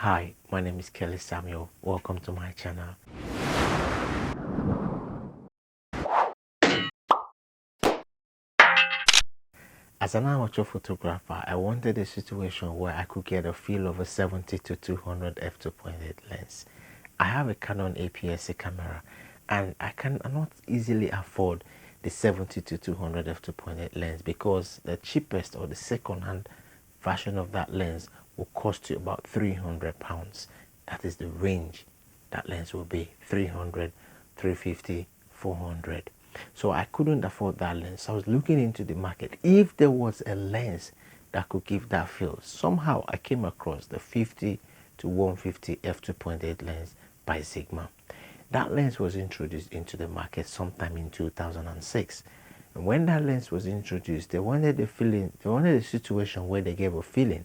Hi, my name is Kelly Samuel. Welcome to my channel. As an amateur photographer, I wanted a situation where I could get a feel of a 70 to 200 f2.8 lens. I have a Canon APS-C camera and I cannot easily afford the 70 to 200 f2.8 lens because the cheapest or the second-hand version of that lens will cost you about £300. That is the range that lens will be: 300, 350, 400. So I couldn't afford that lens. I was looking into the market. If there was a lens that could give that feel, somehow I came across the 50 to 150 f2.8 lens by Sigma. That lens was introduced into the market sometime in 2006. And when that lens was introduced, they wanted a situation where they gave a feeling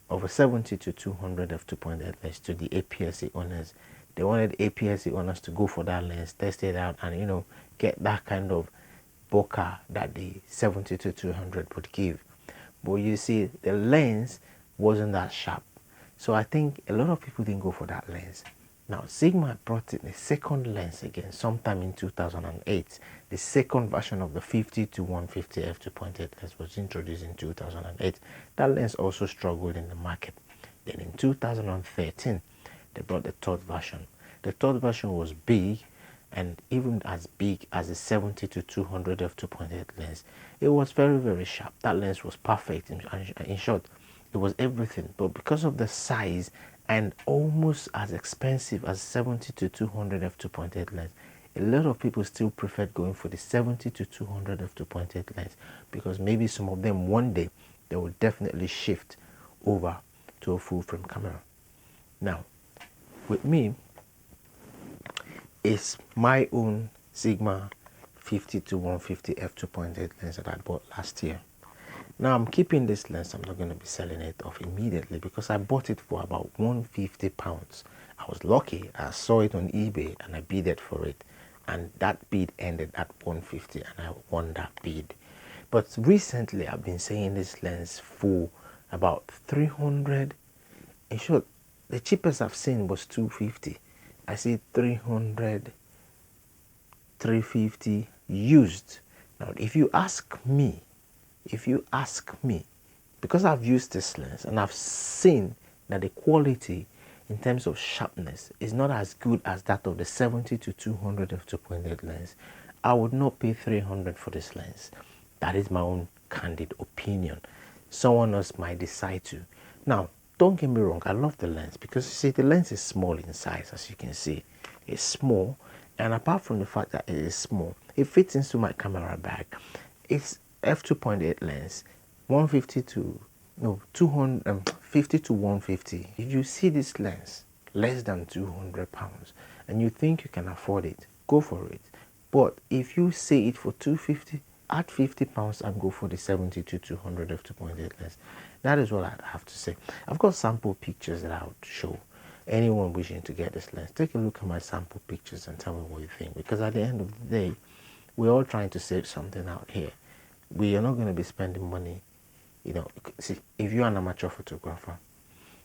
of a 70 to 200 f2.8 lens to the APS-C owners. They wanted APS-C owners to go for that lens, test it out, and get that kind of bokeh that the 70 to 200 would give. But you see, the lens wasn't that sharp, so I think a lot of people didn't go for that lens. Now Sigma brought in a second lens again sometime in 2008. The second version of the 50 to 150 f2.8 lens was introduced in 2008. That lens also struggled in the market. Then in 2013 they brought the third version. The third version was big, and even as big as the 70 to 200 f2.8 lens, it was very sharp. That lens was perfect. In short, it was everything. But because of the size and almost as expensive as 70 to 200 f2.8 lens, a lot of people still preferred going for the 70 to 200 f2.8 lens because maybe some of them one day they will definitely shift over to a full frame camera. Now with me, it's my own Sigma 50 to 150 f2.8 lens that I bought last year. Now I'm keeping this lens. I'm not going to be selling it off immediately because I bought it for about £150. I was lucky. I saw it on eBay and I bid for it, and that bid ended at 150 and I won that bid. But recently I've been seeing this lens for about 300. In short, the cheapest I've seen was 250. I see 300, 350 used. Now if you ask me, because I've used this lens and I've seen that the quality in terms of sharpness is not as good as that of the 70 to 200 f2.8 lens, I would not pay 300 for this lens. That is my own candid opinion. Someone else might decide to. Now don't get me wrong, I love the lens because you see the lens is small in size. As you can see, it's small, and apart from the fact that it is small, it fits into my camera bag. It's f2.8 lens, 150 to 250 to 150. If you see this lens less than £200 and you think you can afford it, go for it. But if you see it for 250, add £50 and go for the 70 to 200 f2.8 lens. That is what I'd have to say. I've got sample pictures that I would show anyone wishing to get this lens. Take a look at my sample pictures and tell me what you think, because at the end of the day, we're all trying to save something out here. We are not going to be spending money. See, if you're an amateur photographer,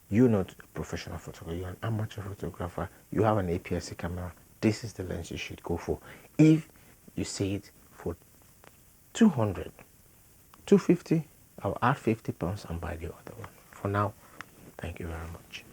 you're not a professional photographer, you're an amateur photographer, you have an APS-C camera, this is the lens you should go for. If you see it for 200, 250, I'll add £50 and buy the other one. For now, thank you very much.